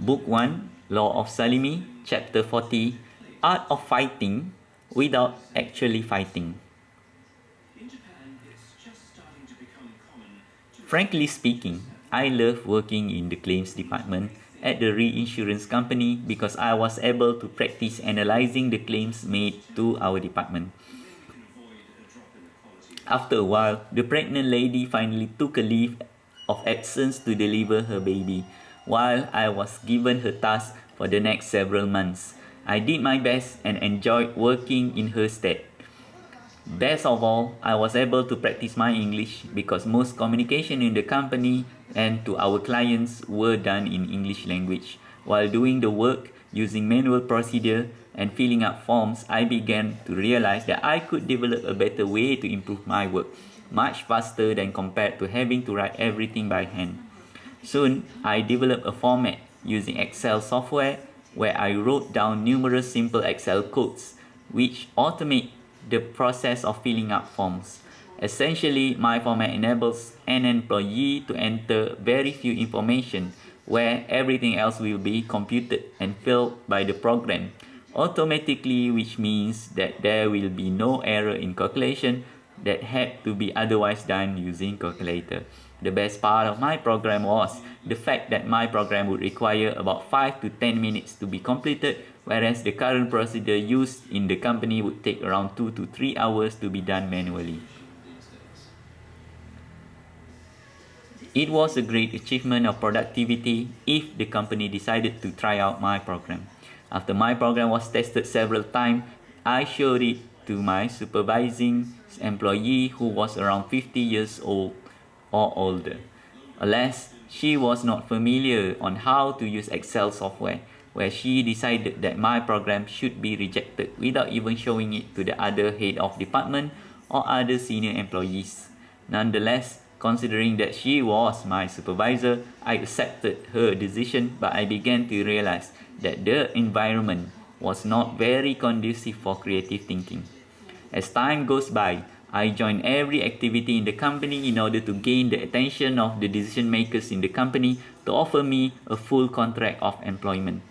Book 1, Law of Salimi, Chapter 40, Art of Fighting Without Actually Fighting. Frankly speaking, I love working in the claims department at the reinsurance company because I was able to practice analyzing the claims made to our department. After a while, the pregnant lady finally took a leave of absence to deliver her baby, while I was given her task for the next several months. I did my best and enjoyed working in her stead. Best of all, I was able to practice my English because most communication in the company and to our clients were done in English language. While doing the work using manual procedure and filling up forms, I began to realize that I could develop a better way to improve my work, much faster than compared to having to write everything by hand. Soon, I developed a format using Excel software where I wrote down numerous simple Excel codes which automate the process of filling up forms. Essentially, my format enables an employee to enter very few information where everything else will be computed and filled by the program automatically, which means that there will be no error in calculation that had to be otherwise done using calculator. The best part of my program was the fact that my program would require about 5 to 10 minutes to be completed, whereas the current procedure used in the company would take around 2 to 3 hours to be done manually. It was a great achievement of productivity if the company decided to try out my program. After my program was tested several times, I showed it to my supervising employee who was around 50 years old or older. Alas, she was not familiar on how to use Excel software, where she decided that my program should be rejected without even showing it to the other head of department or other senior employees. Nonetheless, considering that she was my supervisor, I accepted her decision, but I began to realize that the environment was not very conducive for creative thinking. As time goes by, I join every activity in the company in order to gain the attention of the decision makers in the company to offer me a full contract of employment.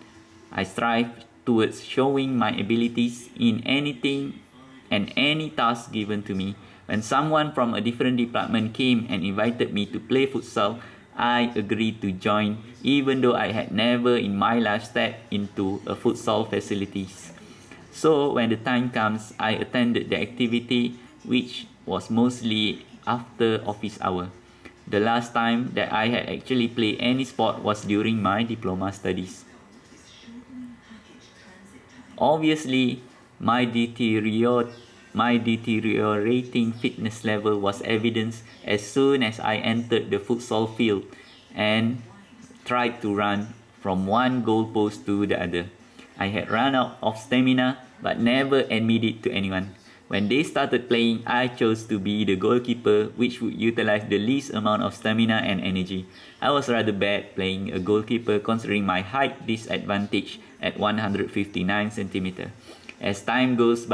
I strive towards showing my abilities in anything and any task given to me. When someone from a different department came and invited me to play futsal, I agreed to join even though I had never in my life stepped into a futsal facilities. So when the time comes, I attended the activity which was mostly after office hour. The last time that I had actually played any sport was during my diploma studies. Obviously, my deteriorating fitness level was evident as soon as I entered the futsal field and tried to run from one goalpost to the other. I had run out of stamina but never admitted to anyone. When they started playing, I chose to be the goalkeeper, which would utilize the least amount of stamina and energy. I was rather bad playing a goalkeeper considering my height disadvantage at 159 cm. As time goes,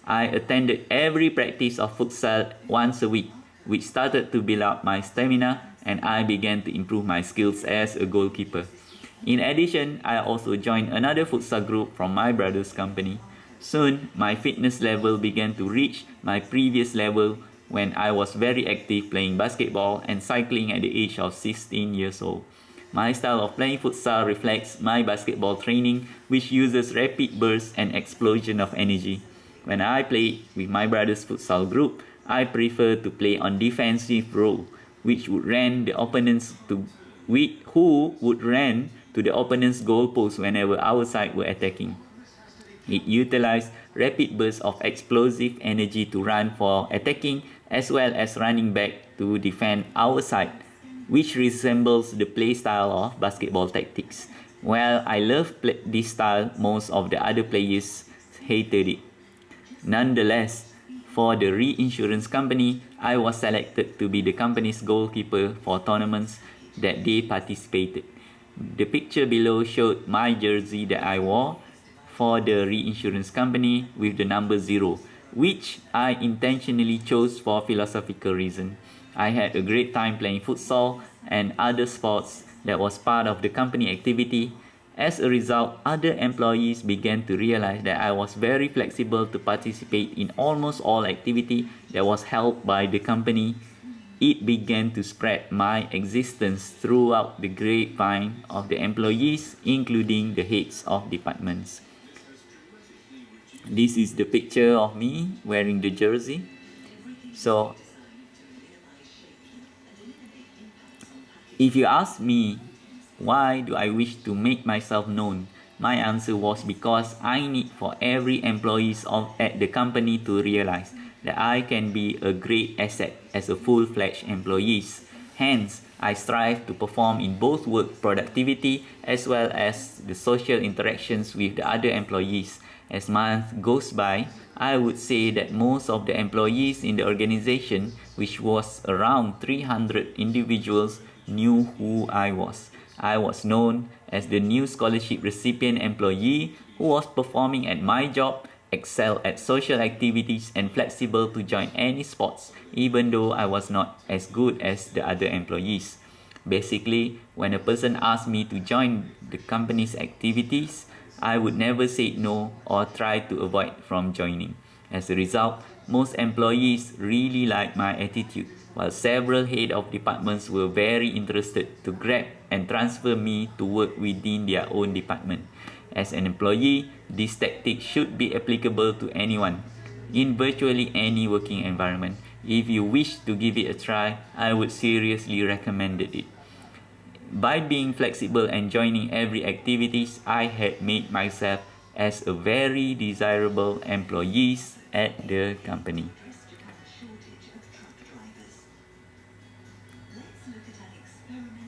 I attended every practice of futsal once a week, which started to build up my stamina, and I began to improve my skills as a goalkeeper. In addition, I also joined another futsal group from my brother's company. Soon, my fitness level began to reach my previous level when I was very active playing basketball and cycling at the age of 16 years old. My style of playing futsal reflects my basketball training, which uses rapid bursts and explosion of energy. When I play with my brother's futsal group, I prefer to play on defensive role, which would run the opponents who would run to the opponent's goalpost whenever our side were attacking. It utilized rapid bursts of explosive energy to run for attacking as well as running back to defend our side, which resembles the play style of basketball tactics. While I loved this style, most of the other players hated it. Nonetheless, for the reinsurance company, I was selected to be the company's goalkeeper for tournaments that they participated. The picture below showed my jersey that I wore for the reinsurance company with the number 0, which I intentionally chose for philosophical reason. I had a great time playing futsal and other sports that was part of the company activity. As a result, other employees began to realize that I was very flexible to participate in almost all activity that was held by the company. It began to spread my existence throughout the grapevine of the employees, including the heads of departments. This is the picture of me wearing the jersey. So, if you ask me why do I wish to make myself known, my answer was because I need for every employees at the company to realize that I can be a great asset as a full-fledged employee. Hence, I strive to perform in both work productivity as well as the social interactions with the other employees. As month goes by, I would say that most of the employees in the organization, which was around 300 individuals, knew who I was. I was known as the new scholarship recipient employee who was performing at my job, excelled at social activities, and flexible to join any sports, even though I was not as good as the other employees. Basically, when a person asked me to join the company's activities, I would never say no or try to avoid from joining. As a result, most employees really liked my attitude, while several heads of departments were very interested to grab and transfer me to work within their own department. As an employee, this tactic should be applicable to anyone in virtually any working environment. If you wish to give it a try, I would seriously recommend it. By being flexible and joining every activities, I had made myself as a very desirable employee at the company.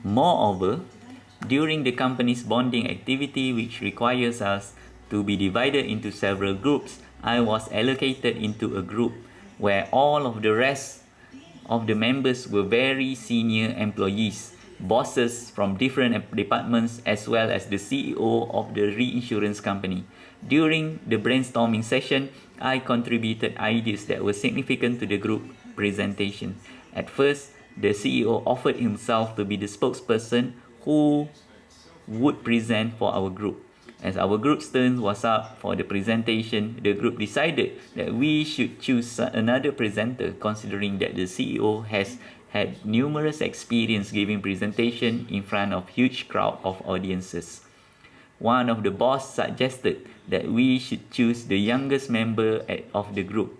Moreover, during the company's bonding activity, which requires us to be divided into several groups, I was allocated into a group where all of the rest of the members were very senior employees, bosses from different departments, as well as the CEO of the reinsurance company. During the brainstorming session, I contributed ideas that were significant to the group presentation. At first, the CEO offered himself to be the spokesperson who would present for our group. As our group's turn was up for the presentation, the group decided that we should choose another presenter, considering that the CEO has had numerous experience giving presentation in front of huge crowd of audiences. One of the boss suggested that we should choose the youngest member of the group.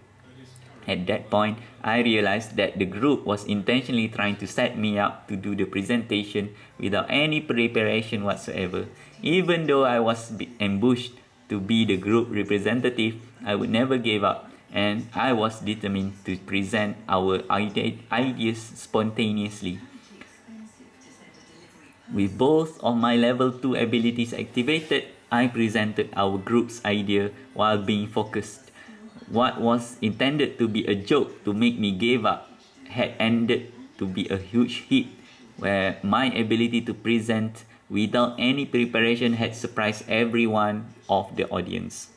At that point, I realized that the group was intentionally trying to set me up to do the presentation without any preparation whatsoever. Even though I was ambushed to be the group representative, I would never give up, and I was determined to present our ideas spontaneously. With both of my level 2 abilities activated, I presented our group's idea while being focused. What was intended to be a joke to make me give up had ended to be a huge hit, where my ability to present without any preparation had surprised everyone of the audience.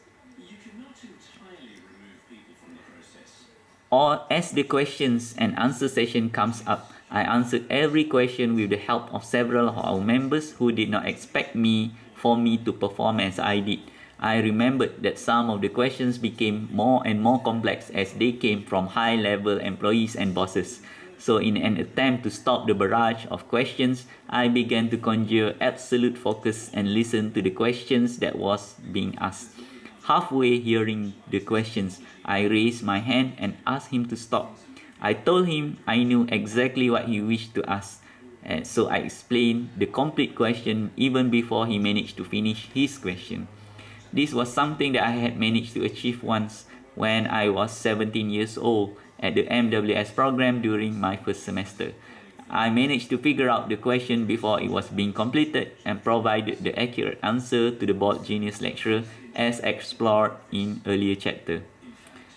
Or as the questions and answer session comes up, I answered every question with the help of several of our members who did not expect me to perform as I did. I remembered that some of the questions became more and more complex as they came from high-level employees and bosses. So in an attempt to stop the barrage of questions, I began to conjure absolute focus and listen to the questions that was being asked. Halfway hearing the questions, I raised my hand and asked him to stop. I told him I knew exactly what he wished to ask, and so I explained the complete question even before he managed to finish his question. This was something that I had managed to achieve once when I was 17 years old at the MWS program during my first semester. I managed to figure out the question before it was being completed and provided the accurate answer to the bored genius lecturer as explored in earlier chapter.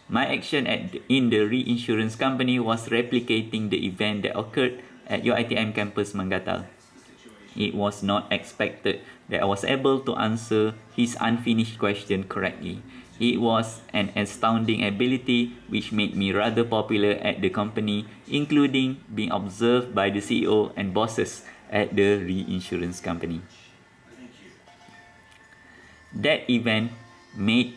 My action in the reinsurance company was replicating the event that occurred at UiTM campus Mangatal. It was not expected that I was able to answer his unfinished question correctly. It was an astounding ability which made me rather popular at the company, including being observed by the CEO and bosses at the reinsurance company. That event made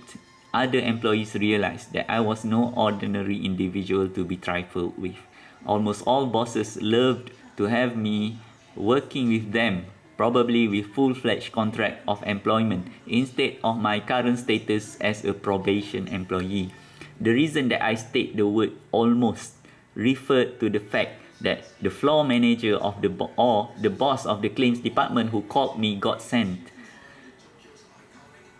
other employees realize that I was no ordinary individual to be trifled with. Almost all bosses loved to have me working with them, probably with full-fledged contract of employment instead of my current status as a probation employee. The reason that I state the word almost referred to the fact that the floor manager of or the boss of the claims department who called me got sent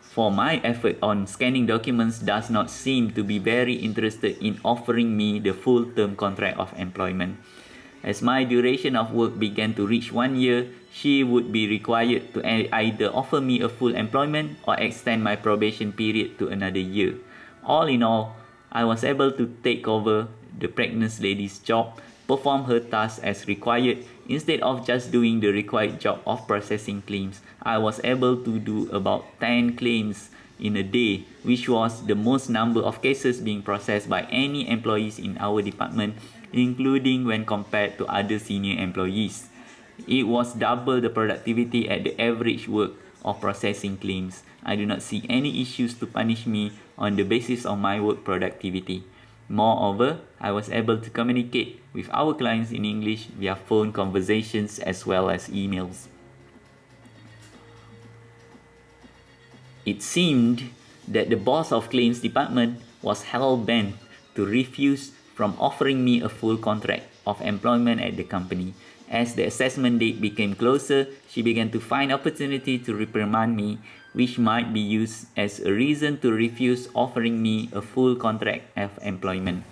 for my effort on scanning documents does not seem to be very interested in offering me the full term contract of employment. As my duration of work began to reach 1 year, she would be required to either offer me a full employment or extend my probation period to another year. All in all, I was able to take over the pregnant lady's job, perform her tasks as required. Instead of just doing the required job of processing claims, I was able to do about 10 claims in a day, which was the most number of cases being processed by any employees in our department, including when compared to other senior employees. It was double the productivity at the average work of processing claims. I do not see any issues to punish me on the basis of my work productivity. Moreover, I was able to communicate with our clients in English via phone conversations as well as emails. It seemed that the boss of claims department was hell-bent to refuse from offering me a full contract of employment at the company. As the assessment date became closer, she began to find opportunity to reprimand me, which might be used as a reason to refuse offering me a full contract of employment.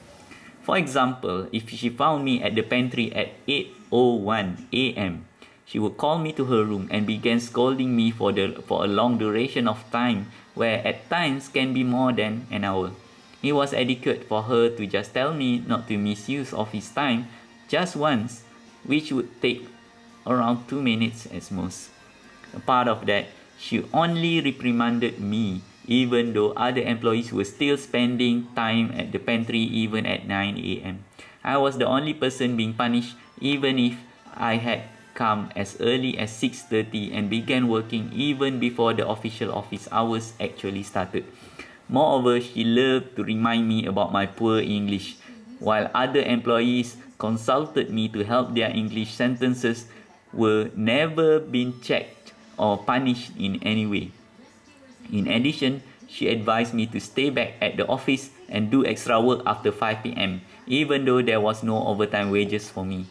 For example, if she found me at the pantry at 8:01 a.m., she would call me to her room and began scolding me for a long duration of time, where at times can be more than an hour. It was adequate for her to just tell me not to misuse of his time just once, which would take around 2 minutes at most. Apart of that, she only reprimanded me even though other employees were still spending time at the pantry even at 9 a.m. I was the only person being punished even if I had come as early as 6:30 and began working even before the official office hours actually started. Moreover, she loved to remind me about my poor English. While other employees consulted me to help their English sentences were never been checked or punished in any way. In addition, she advised me to stay back at the office and do extra work after 5 p.m., even though there was no overtime wages for me.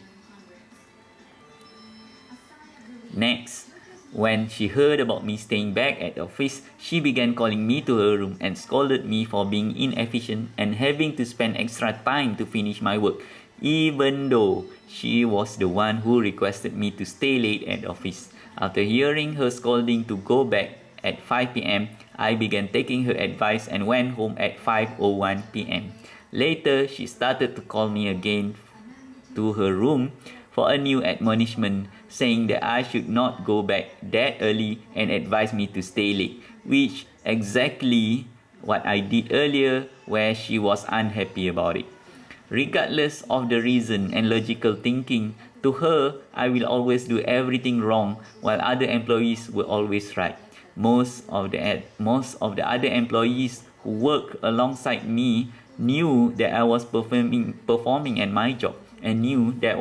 Next, when she heard about me staying back at the office, she began calling me to her room and scolded me for being inefficient and having to spend extra time to finish my work, even though she was the one who requested me to stay late at the office. After hearing her scolding to go back at 5 p.m., I began taking her advice and went home at 5:01 p.m. Later, she started to call me again to her room for a new admonishment, saying that I should not go back that early and advised me to stay late, which exactly what I did earlier where she was unhappy about it. Regardless of the reason and logical thinking, to her, I will always do everything wrong while other employees were always right. Most of the other employees who work alongside me knew that I was performing at my job and knew that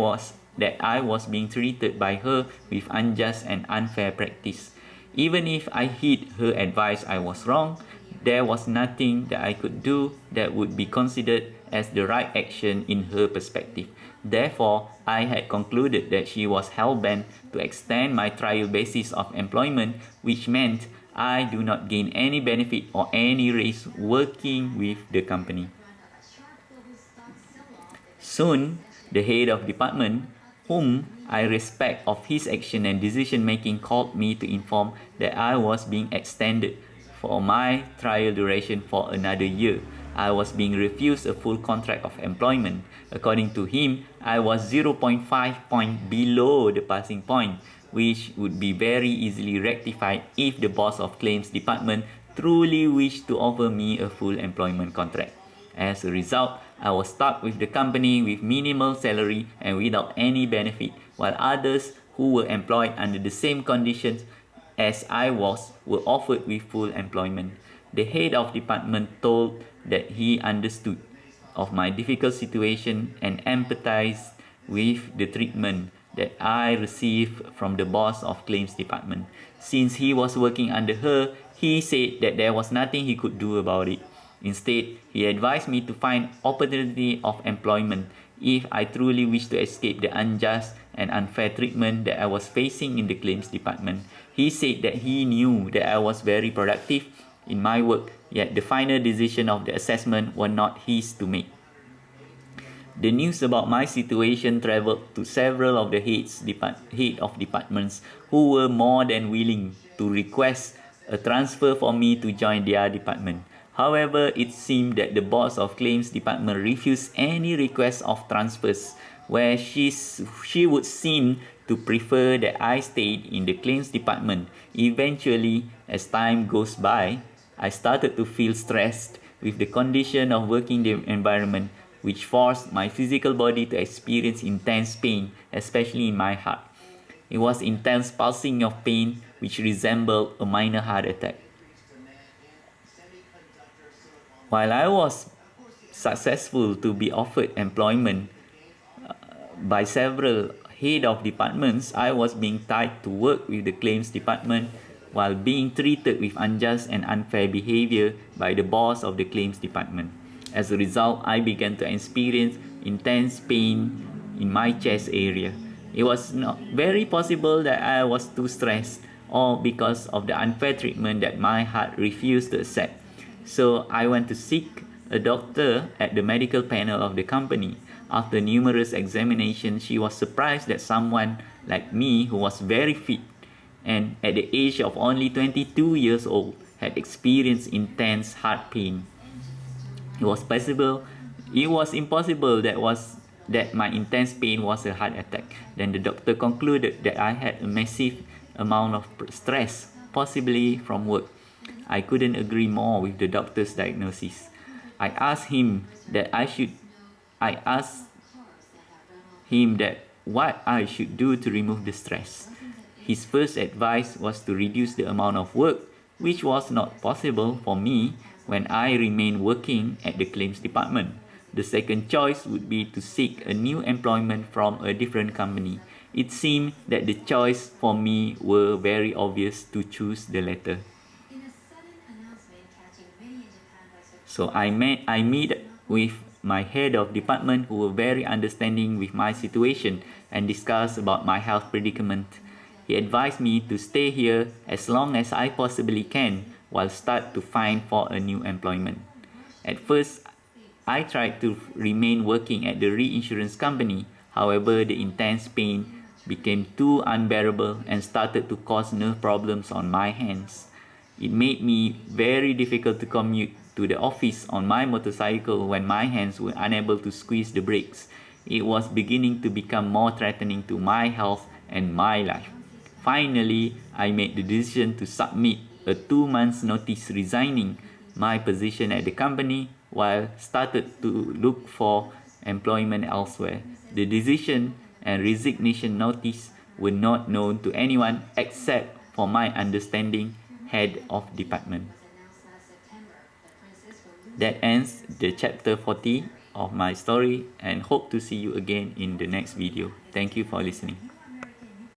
I was being treated by her with unjust and unfair practice. Even if I heed her advice I was wrong, there was nothing that I could do that would be considered as the right action in her perspective. Therefore, I had concluded that she was hell-bent to extend my trial basis of employment, which meant I do not gain any benefit or any raise working with the company. Soon, the head of department, whom I respect of his action and decision making, called me to inform that I was being extended for my trial duration for another year. I was being refused a full contract of employment. According to him, I was 0.5 point below the passing point, which would be very easily rectified if the boss of claims department truly wished to offer me a full employment contract. As a result, I was stuck with the company with minimal salary and without any benefit, while others who were employed under the same conditions as I was were offered with full employment. The head of department told that he understood of my difficult situation and empathized with the treatment that I received from the boss of claims department. Since he was working under her, he said that there was nothing he could do about it. Instead, he advised me to find opportunity of employment if I truly wish to escape the unjust and unfair treatment that I was facing in the claims department. He said that he knew that I was very productive in my work, yet the final decision of the assessment was not his to make. The news about my situation traveled to several of the head of departments who were more than willing to request a transfer for me to join their department. However, it seemed that the boss of claims department refused any request of transfers, where she would seem to prefer that I stayed in the claims department. Eventually, as time goes by, I started to feel stressed with the condition of working environment, which forced my physical body to experience intense pain, especially in my heart. It was intense pulsing of pain which resembled a minor heart attack. While I was successful to be offered employment by several head of departments, I was being tied to work with the claims department while being treated with unjust and unfair behavior by the boss of the claims department. As a result, I began to experience intense pain in my chest area. It was not very possible that I was too stressed or because of the unfair treatment that my heart refused to accept. So I went to seek a doctor at the medical panel of the company. After numerous examinations, she was surprised that someone like me, who was very fit and at the age of only 22 years old, had experienced intense heart pain. It was impossible that my intense pain was a heart attack. Then the doctor concluded that I had a massive amount of stress, possibly from work. I couldn't agree more with the doctor's diagnosis. I asked him that what I should do to remove the stress. His first advice was to reduce the amount of work, which was not possible for me when I remained working at the claims department. The second choice would be to seek a new employment from a different company. It seemed that the choice for me were very obvious to choose the latter. So I met with my head of department, who were very understanding with my situation and discussed about my health predicament. He advised me to stay here as long as I possibly can while start to find for a new employment. At first, I tried to remain working at the reinsurance company. However, the intense pain became too unbearable and started to cause nerve problems on my hands. It made me very difficult to commute to the office on my motorcycle when my hands were unable to squeeze the brakes. It was beginning to become more threatening to my health and my life. Finally, I made the decision to submit a 2 months notice resigning my position at the company while started to look for employment elsewhere. The decision and resignation notice were not known to anyone except for my understanding head of department. That ends the chapter 40 of my story, and hope to see you again in the next video. Thank you for listening.